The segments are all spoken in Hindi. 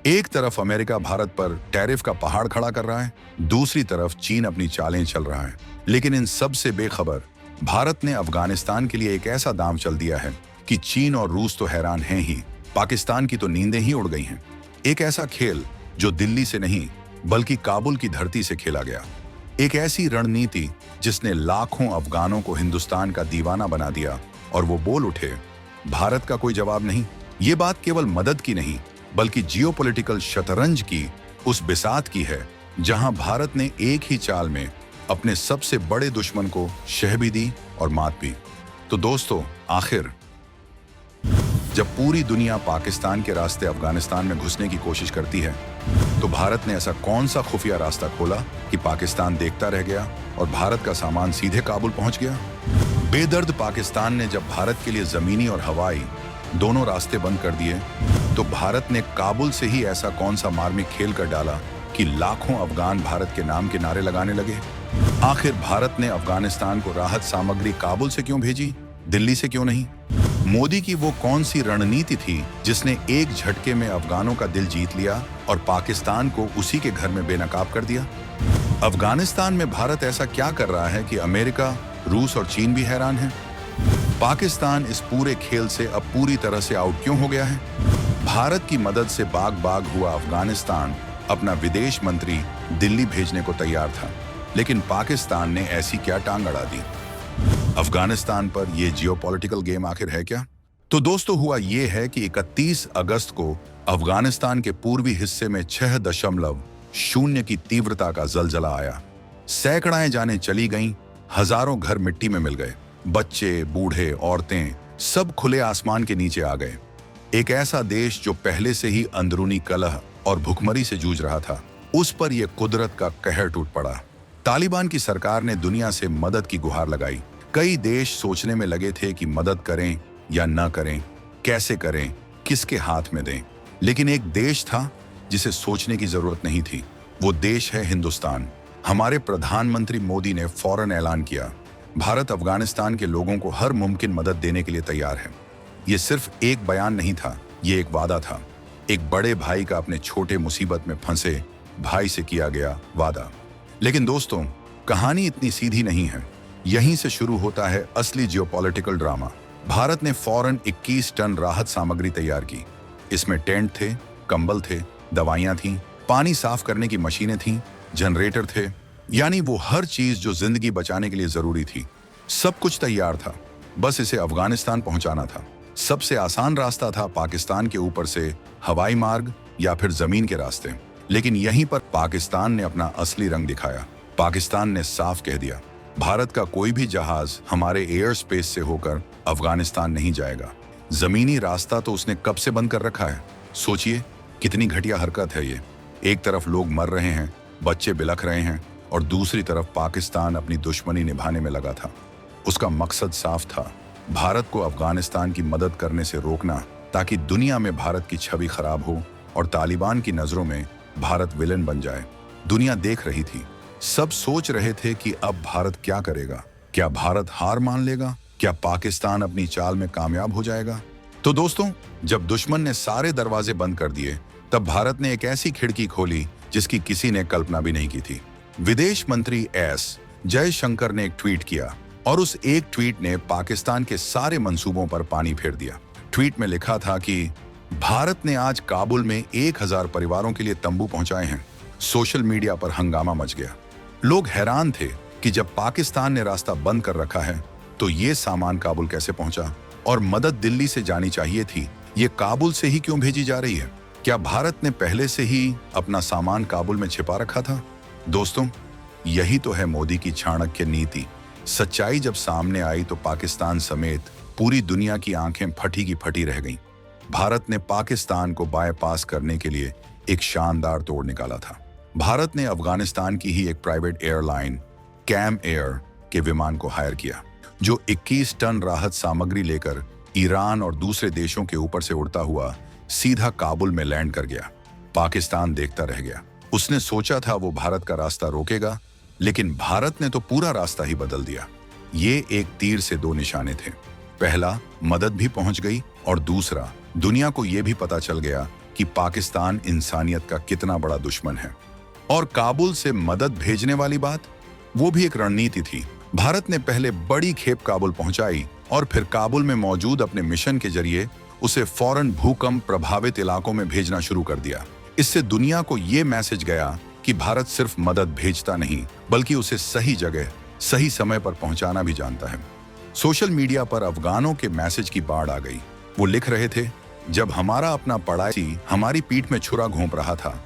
एक तरफ अमेरिका भारत पर टैरिफ का पहाड़ खड़ा कर रहा है, दूसरी तरफ चीन अपनी चालें चल रहा है। लेकिन इन सब से बेखबर भारत ने अफगानिस्तान के लिए एक ऐसा दांव चल दिया है कि चीन और रूस तो हैरान हैं ही, पाकिस्तान की तो नींदें ही उड़ गई हैं। एक ऐसा खेल जो दिल्ली से नहीं बल्कि काबुल की धरती से खेला गया। एक ऐसी रणनीति जिसने लाखों अफगानों को हिंदुस्तान का दीवाना बना दिया और वो बोल उठे, भारत का कोई जवाब नहीं। ये बात केवल मदद की नहीं बल्कि जियोपॉलिटिकल शतरंज की उस बिसात की है जहां भारत ने एक ही चाल में अपने सबसे बड़े दुश्मन को शह भी दी और मात भी। तो दोस्तों, आखिर जब पूरी दुनिया पाकिस्तान के रास्ते अफगानिस्तान में घुसने की कोशिश करती है, तो भारत ने ऐसा कौन सा खुफिया रास्ता खोला कि पाकिस्तान देखता रह गया और भारत का सामान सीधे काबुल पहुंच गया? बेदर्द पाकिस्तान ने जब भारत के लिए जमीनी और हवाई दोनों रास्ते बंद कर दिए, तो भारत ने काबुल से ही ऐसा कौन सा मार्मिक खेल कर डाला कि लाखों अफगान भारत के नाम के नारे लगाने लगे? आखिर भारत ने अफगानिस्तान को राहत सामग्री काबुल से क्यों भेजी, दिल्ली से क्यों नहीं? मोदी की वो कौन सी रणनीति थी जिसने एक झटके में अफगानों का दिल जीत लिया और पाकिस्तान को उसी के घर में बेनकाब कर दिया? अफगानिस्तान में भारत ऐसा क्या कर रहा है कि अमेरिका, रूस और चीन भी हैरान हैं? पाकिस्तान इस पूरे खेल से अब पूरी तरह से आउट क्यों हो गया है? भारत की मदद से बाग बाग हुआ अफगानिस्तान अपना विदेश मंत्री दिल्ली भेजने को तैयार था, लेकिन पाकिस्तान ने ऐसी क्या टांग अड़ा दी? अफगानिस्तान पर यह जियोपॉलिटिकल गेम आखिर है क्या? तो दोस्तों, हुआ यह है कि 31 अगस्त को अफगानिस्तान के पूर्वी हिस्से में 6.0 की तीव्रता का जलजला आया। सैकड़ाएं जानें चली गईं, हजारों घर मिट्टी में मिल गए, बच्चे, बूढ़े, औरतें सब खुले आसमान के नीचे आ गए। एक ऐसा देश जो पहले से ही अंदरूनी कलह और भुखमरी से जूझ रहा था, उस पर यह कुदरत का कहर टूट पड़ा। तालिबान की सरकार ने दुनिया से मदद की गुहार लगाई। कई देश सोचने में लगे थे कि मदद करें या न करें, कैसे करें, किसके हाथ में दें। लेकिन एक देश था जिसे सोचने की जरूरत नहीं थी। वो देश है हिंदुस्तान। हमारे प्रधानमंत्री मोदी ने फौरन ऐलान किया, भारत अफगानिस्तान के लोगों को हर मुमकिन मदद देने के लिए तैयार है। ये सिर्फ एक बयान नहीं था, ये एक वादा था। एक बड़े भाई का अपने छोटे मुसीबत में फंसे भाई से किया गया वादा। लेकिन दोस्तों, कहानी इतनी सीधी नहीं है। यहीं से शुरू होता है असली जियोपॉलिटिकल ड्रामा। भारत ने फौरन 21 टन राहत सामग्री तैयार की। इसमें टेंट थे, कंबल थे, दवाइयां थीं, पानी साफ करने की मशीनें थीं, जनरेटर थे, यानी वो हर चीज जो जिंदगी बचाने के लिए जरूरी थी। सब कुछ तैयार था, बस इसे अफगानिस्तान पहुंचाना था। सबसे आसान रास्ता था पाकिस्तान के ऊपर से हवाई मार्ग या फिर जमीन के रास्ते। लेकिन यहीं पर पाकिस्तान ने अपना असली रंग दिखाया। पाकिस्तान ने साफ कह दिया, भारत का कोई भी जहाज हमारे एयर स्पेस से होकर अफगानिस्तान नहीं जाएगा। जमीनी रास्ता तो उसने कब से बंद कर रखा है। सोचिए कितनी घटिया हरकत है ये। एक तरफ लोग मर रहे हैं, बच्चे बिलख रहे हैं, और दूसरी तरफ पाकिस्तान अपनी दुश्मनी निभाने में लगा था। उसका मकसद साफ था, भारत को अफगानिस्तान की मदद करने से रोकना, ताकि दुनिया में भारत की छवि खराब हो और तालिबान की नजरों में भारत विलन बन जाए। दुनिया देख रही थी, सब सोच रहे थे कि अब भारत क्या करेगा। क्या भारत हार मान लेगा? क्या पाकिस्तान अपनी चाल में कामयाब हो जाएगा? तो दोस्तों, जब दुश्मन ने सारे दरवाजे बंद कर दिए, तब भारत ने एक ऐसी खिड़की खोली जिसकी किसी ने कल्पना भी नहीं की थी। विदेश मंत्री एस जयशंकर ने एक ट्वीट किया और उस एक ट्वीट ने पाकिस्तान के सारे मंसूबों पर पानी फेर दिया। ट्वीट में लिखा था कि भारत ने आज काबुल में 1000 परिवारों के लिए तंबू पहुंचाए हैं। सोशल मीडिया पर हंगामा मच गया। लोग हैरान थे कि जब पाकिस्तान ने रास्ता बंद कर रखा है, तो ये सामान काबुल कैसे पहुंचा? और मदद दिल्ली से जानी चाहिए थी, ये काबुल से ही क्यों भेजी जा रही है? क्या भारत ने पहले से ही अपना सामान काबुल में छिपा रखा था? दोस्तों, यही तो है मोदी की चाणक्य नीति। सच्चाई जब सामने आई तो पाकिस्तान समेत पूरी दुनिया की आंखें फटी की फटी रह गईं। भारत ने पाकिस्तान को बायपास करने के लिए एक शानदार तोड़ निकाला था। भारत ने अफगानिस्तान की ही एक प्राइवेट एयरलाइन कैम एयर के विमान को हायर किया, जो 21 टन राहत सामग्री लेकर ईरान और दूसरे देशों के ऊपर से उड़ता हुआ सीधा काबुल में लैंड कर गया। पाकिस्तान देखता रह गया। उसने सोचा था वो भारत का रास्ता रोकेगा, लेकिन भारत ने तो पूरा रास्ता ही बदल दिया। ये एक तीर से दो निशाने थे। पहला, मदद भी पहुंच गई, और दूसरा, दुनिया को यह भी पता चल गया कि पाकिस्तान इंसानियत का कितना बड़ा दुश्मन है। और काबुल से मदद भेजने वाली बात, वो भी एक रणनीति थी। भारत ने पहले बड़ी खेप काबुल पहुंचाई और फिर काबुल में मौजूद अपने मिशन के जरिए उसे फौरन भूकंप प्रभावित इलाकों में भेजना शुरू कर दिया। इससे दुनिया को ये मैसेज गया कि भारत सिर्फ मदद भेजता नहीं, बल्कि उसे सही जगह सही समय पर पहुंचाना भी जानता है। सोशल मीडिया पर अफगानों के मैसेज की बाढ़ आ गई। वो लिख रहे थे, जब हमारा अपना पड़ासी हमारी पीठ में छुरा घोंप रहा था,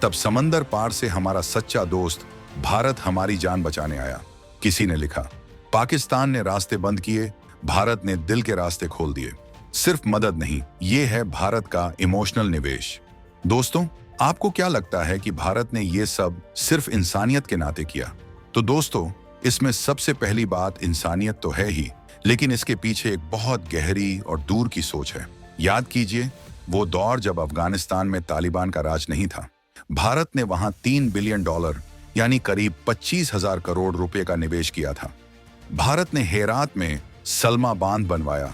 तब समंदर पार से हमारा सच्चा दोस्त भारत हमारी जान बचाने आया। किसी ने लिखा, पाकिस्तान ने रास्ते बंद किए, भारत ने दिल के रास्ते खोल दिए। सिर्फ मदद नहीं, ये है भारत का इमोशनल निवेश। दोस्तों, आपको क्या लगता है कि भारत ने ये सब सिर्फ इंसानियत के नाते किया? तो दोस्तों, इसमें सबसे पहली बात इंसानियत तो है ही, लेकिन इसके पीछे एक बहुत गहरी और दूर की सोच है। याद कीजिए वो दौर जब अफगानिस्तान में तालिबान का राज नहीं था। भारत ने वहां $3 बिलियन यानी करीब 25,000 करोड़ रुपए का निवेश किया था। भारत ने हेरात में सलमा बांध बनवाया,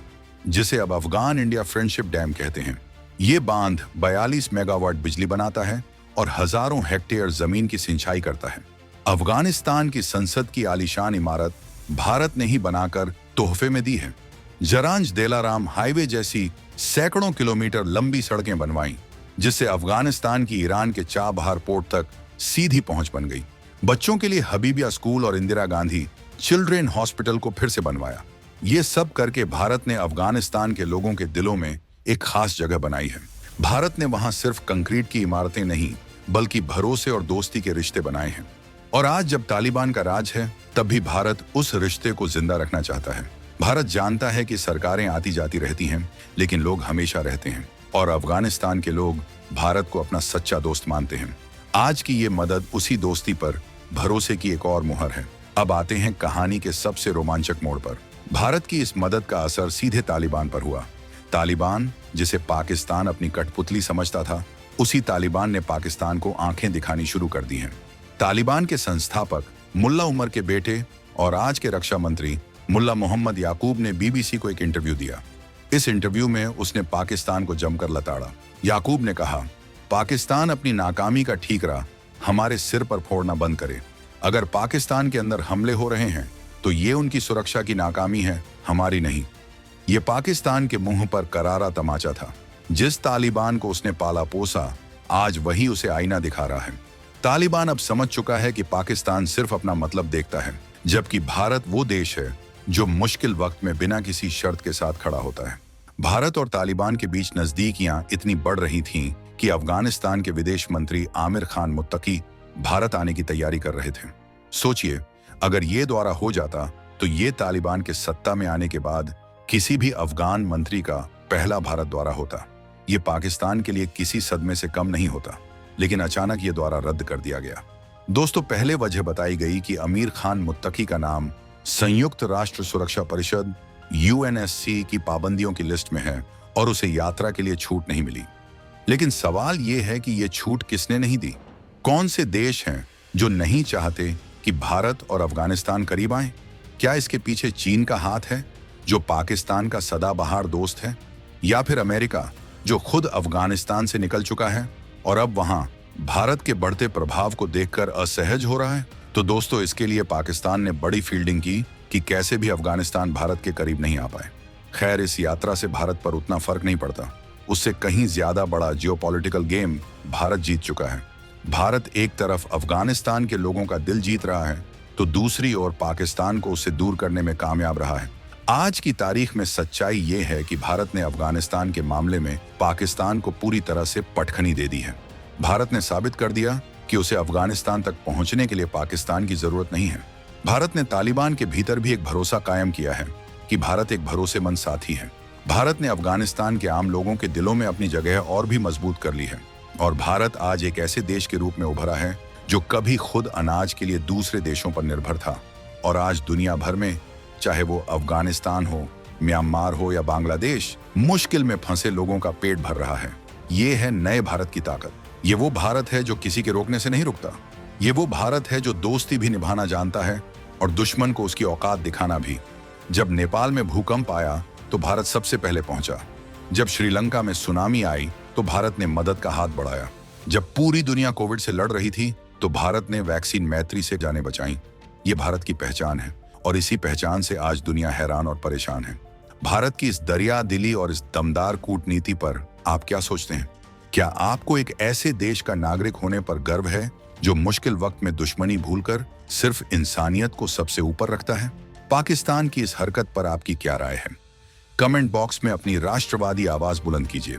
जिसे अब अफगान इंडिया फ्रेंडशिप डैम कहते हैं। ये बांध 42 मेगावाट बिजली बनाता है और हजारों हेक्टेयर जमीन की सिंचाई करता है। अफगानिस्तान की संसद की आलीशान इमारत भारत ने ही बनाकर तोहफे में दी है। जरांज देलाराम हाईवे जैसी सैकड़ों किलोमीटर लंबी सड़कें बनवाई, जिससे अफगानिस्तान की ईरान के चाबहार पोर्ट तक सीधी पहुंच बन गई। बच्चों के लिए हबीबिया स्कूल और इंदिरा गांधी चिल्ड्रेन हॉस्पिटल को फिर से बनवाया। ये सब करके भारत ने अफगानिस्तान के लोगों के दिलों में एक खास जगह बनाई है। भारत ने वहां सिर्फ कंक्रीट की इमारतें नहीं, बल्कि भरोसे और दोस्ती के रिश्ते बनाए हैं। और आज जब तालिबान का राज है, तब भी भारत उस रिश्ते को जिंदा रखना चाहता है। भारत जानता है कि सरकारें आती जाती रहती हैं, लेकिन लोग हमेशा रहते हैं, और अफगानिस्तान के लोग भारत को अपना सच्चा दोस्त मानते हैं। आज की ये मदद उसी दोस्ती पर भरोसे की एक और मुहर है। अब आते हैं कहानी के सबसे रोमांचक मोड़ पर। भारत की इस मदद का असर सीधे तालिबान पर हुआ। तालिबान, जिसे पाकिस्तान अपनी कठपुतली समझता था, उसी तालिबान ने पाकिस्तान को आंखें दिखानी शुरू कर दी हैं। तालिबान के संस्थापक मुल्ला उमर के बेटे और आज के रक्षा मंत्री मुल्ला मोहम्मद याकूब ने बीबीसी को एक इंटरव्यू दिया। इस इंटरव्यू में उसने पाकिस्तान को जमकर लताड़ा। याकूब ने कहा, पाकिस्तान अपनी नाकामी का ठीकरा हमारे सिर पर फोड़ना बंद करे। अगर पाकिस्तान के अंदर हमले हो रहे हैं तो ये उनकी सुरक्षा की नाकामी है, हमारी नहीं। ये पाकिस्तान के मुंह पर करारा तमाचा था। जिस तालिबान को उसने पाला पोसा, आज वही उसे आईना दिखा रहा है। तालिबान अब समझ चुका है कि पाकिस्तान सिर्फ अपना मतलब देखता है, जबकि भारत वो देश है जो मुश्किल वक्त में बिना किसी शर्त के साथ खड़ा होता है। भारत और तालिबान के बीच नजदीकियां इतनी बढ़ रही थीं कि अफगानिस्तान के विदेश मंत्री आमिर खान मुत्तकी भारत आने की तैयारी कर रहे थे। सोचिए, अगर ये दौरा हो जाता तो ये तालिबान के सत्ता में आने के बाद किसी भी अफगान मंत्री का पहला भारत दौरा होता। ये पाकिस्तान के लिए किसी सदमे से कम नहीं होता, लेकिन अचानक ये दौरा रद्द कर दिया गया। दोस्तों, पहले वजह बताई गई कि आमिर खान मुत्तकी का नाम संयुक्त राष्ट्र सुरक्षा परिषद UNSC की पाबंदियों की लिस्ट में है और उसे यात्रा के लिए छूट नहीं मिली। लेकिन सवाल ये है कि ये छूट किसने नहीं दी? कौन से देश हैं जो नहीं चाहते कि भारत और अफगानिस्तान करीब आए? क्या इसके पीछे चीन का हाथ है, जो पाकिस्तान का सदाबहार दोस्त है, या फिर अमेरिका, जो खुद अफगानिस्तान से निकल चुका है और अब वहां भारत के बढ़ते प्रभाव को देखकर असहज हो रहा है? तो दोस्तों, इसके लिए पाकिस्तान ने बड़ी फील्डिंग की कि कैसे भी अफगानिस्तान भारत के करीब नहीं आ पाए। खैर, इस यात्रा से भारत पर उतना फर्क नहीं पड़ता। उससे कहीं ज्यादा बड़ा जियोपॉलिटिकल गेम भारत जीत चुका है। भारत एक तरफ अफगानिस्तान के लोगों का दिल जीत रहा है, तो दूसरी ओर पाकिस्तान को उससे दूर करने में कामयाब रहा है। आज की तारीख में सच्चाई ये है कि भारत ने अफगानिस्तान के मामले में पाकिस्तान को पूरी तरह से पटखनी दे दी है। भारत ने साबित कर दिया कि उसे अफगानिस्तान तक पहुंचने के लिए पाकिस्तान की जरूरत नहीं है। भारत ने तालिबान के भीतर भी एक भरोसा कायम किया है कि भारत एक भरोसेमंद साथी है। भारत ने अफगानिस्तान के आम लोगों के दिलों में अपनी जगह और भी मजबूत कर ली है, और भारत आज एक ऐसे देश के रूप में उभरा है जो कभी खुद अनाज के लिए दूसरे देशों पर निर्भर था, और आज दुनिया भर में, चाहे वो अफगानिस्तान हो, म्यांमार हो या बांग्लादेश, मुश्किल में फंसे लोगों का पेट भर रहा है। ये है नए भारत की ताकत। ये वो भारत है जो किसी के रोकने से नहीं रुकता। ये वो भारत है जो दोस्ती भी निभाना जानता है और दुश्मन को उसकी औकात दिखाना भी। जब नेपाल में भूकंप आया तो भारत सबसे पहले पहुंचा। जब श्रीलंका में सुनामी आई तो भारत ने मदद का हाथ बढ़ाया। जब पूरी दुनिया कोविड से लड़ रही थी तो भारत ने वैक्सीन मैत्री से जानें बचाई। ये भारत की पहचान है और इसी पहचान से आज दुनिया हैरान और परेशान है। भारत की इस दरिया दिली और इस दमदार कूटनीति पर आप क्या सोचते हैं? क्या आपको एक ऐसे देश का नागरिक होने पर गर्व है जो मुश्किल वक्त में दुश्मनी भूलकर सिर्फ इंसानियत को सबसे ऊपर रखता है? पाकिस्तान की इस हरकत पर आपकी क्या राय है? कमेंट बॉक्स में अपनी राष्ट्रवादी आवाज बुलंद कीजिए।